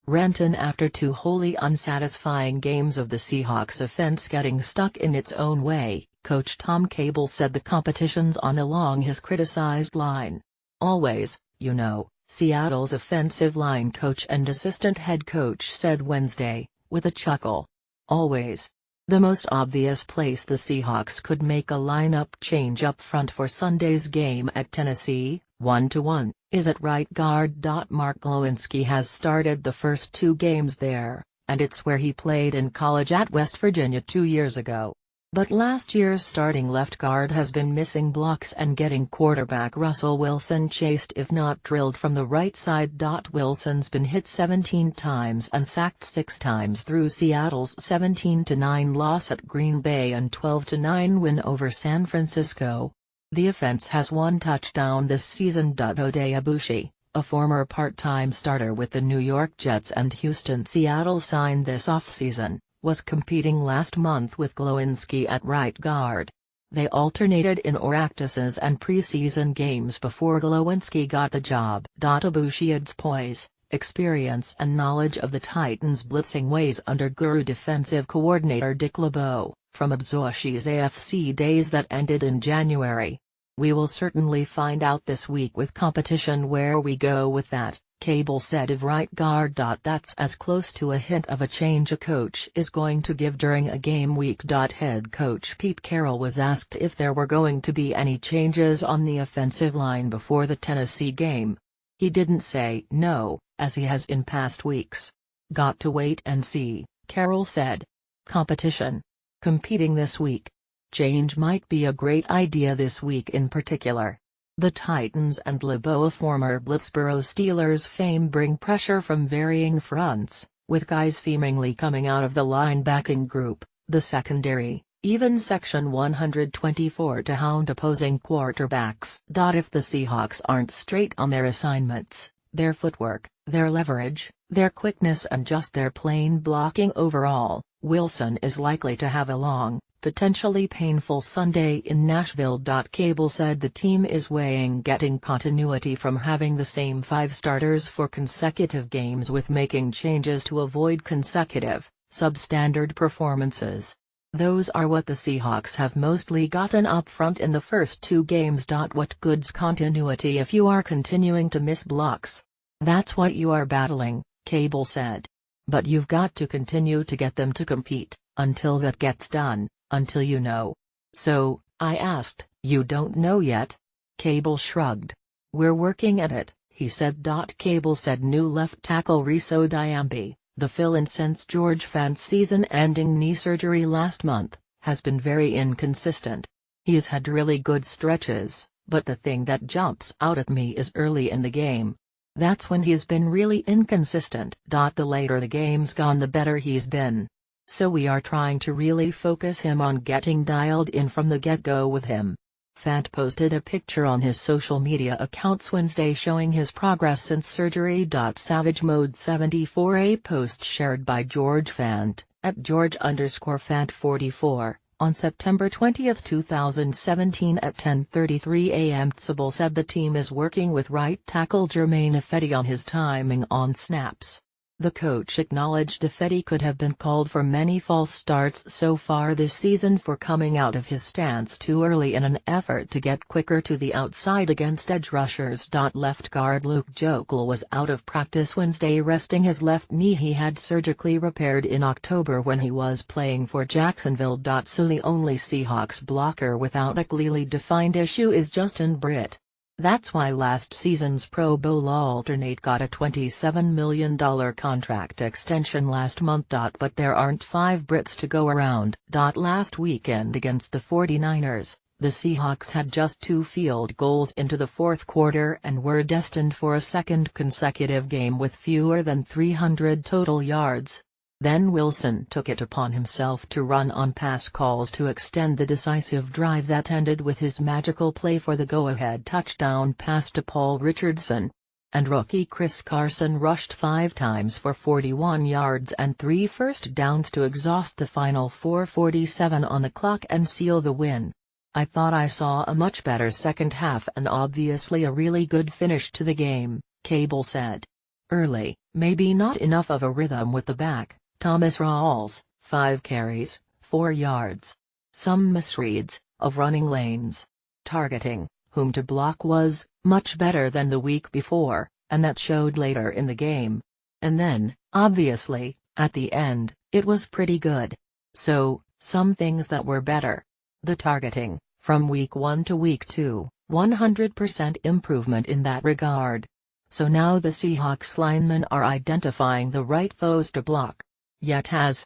Renton after two wholly unsatisfying games of the Seahawks offense getting stuck in its own way, coach Tom Cable said the competition's on along his criticized line. Always, you know, Seattle's offensive line coach and assistant head coach said Wednesday, with a chuckle. Always. The most obvious place the Seahawks could make a lineup change up front for Sunday's game at Tennessee, 1-1, is at right guard. Mark Glowinski has started the first two games there, and it's where he played in college at West Virginia 2 years ago. But last year's starting left guard has been missing blocks and getting quarterback Russell Wilson chased if not drilled from the right side. Wilson's been hit 17 times and sacked 6 times through Seattle's 17-9 loss at Green Bay and 12-9 win over San Francisco. The offense has one touchdown this season. Oday Aboushi, a former part-time starter with the New York Jets and Houston Seattle signed this offseason, was competing last month with Glowinski at right guard. They alternated in practices and preseason games before Glowinski got the job. Aboushi adds poise, experience and knowledge of the Titans' blitzing ways under Guru defensive coordinator Dick LeBeau, from Abouchi's AFC days that ended in January. We will certainly find out this week with competition where we go with that, Cable said of right guard. That's as close to a hint of a change a coach is going to give during a game week. Head coach Pete Carroll was asked if there were going to be any changes on the offensive line before the Tennessee game. He didn't say no, as he has in past weeks. Got to wait and see, Carroll said. Competition. Competing this week. Change might be a great idea this week in particular. The Titans and LeBeau, a former Blitzboro Steelers fame, bring pressure from varying fronts, with guys seemingly coming out of the linebacking group, the secondary, even section 124 to hound opposing quarterbacks. If the Seahawks aren't straight on their assignments, their footwork, their leverage, their quickness and just their plain blocking overall, Wilson is likely to have a long, potentially painful Sunday in Nashville. Cable said the team is weighing getting continuity from having the same 5 starters for consecutive games with making changes to avoid consecutive, substandard performances. Those are what the Seahawks have mostly gotten up front in the first 2 games. What good's continuity if you are continuing to miss blocks? That's what you are battling, Cable said. But you've got to continue to get them to compete, until that gets done. Until you know. So, I asked, you don't know yet? Cable shrugged. We're working at it, he said. Cable said new left tackle Riso Diambi, the fill-in since George Fant's season-ending knee surgery last month, has been very inconsistent. He's had really good stretches, but the thing that jumps out at me is early in the game. That's when he's been really inconsistent. The later the game's gone the better he's been. So we are trying to really focus him on getting dialed in from the get-go with him. Fant posted a picture on his social media accounts Wednesday showing his progress since surgery. Savage Mode 74, a post shared by George Fant, at George_Fant44, on September 20, 2017 at 10:33 a.m. Tsable said the team is working with right tackle Germain Ifedi on his timing on snaps. The coach acknowledged Ifedi could have been called for many false starts so far this season for coming out of his stance too early in an effort to get quicker to the outside against edge rushers. Left guard Luke Joeckel was out of practice Wednesday resting his left knee he had surgically repaired in October when he was playing for Jacksonville. So the only Seahawks blocker without a clearly defined issue is Justin Britt. That's why last season's Pro Bowl alternate got a $27 million contract extension last month. But there aren't 5 Brits to go around. Last weekend against the 49ers, the Seahawks had just 2 field goals into the fourth quarter and were destined for a second consecutive game with fewer than 300 total yards. Then Wilson took it upon himself to run on pass calls to extend the decisive drive that ended with his magical play for the go-ahead touchdown pass to Paul Richardson. And rookie Chris Carson rushed 5 times for 41 yards and 3 first downs to exhaust the final 4:47 on the clock and seal the win. I thought I saw a much better second half and obviously a really good finish to the game, Cable said. Early, Maybe not enough of a rhythm with the back. Thomas Rawls, 5 carries, 4 yards. Some misreads of running lanes. Targeting, whom to block was much better than the week before, and that showed later in the game. And then, obviously, at the end, it was pretty good. So, some things that were better. The targeting, from week 1 to week 2, 100% improvement in that regard. So now the Seahawks linemen are identifying the right foes to block. Yet as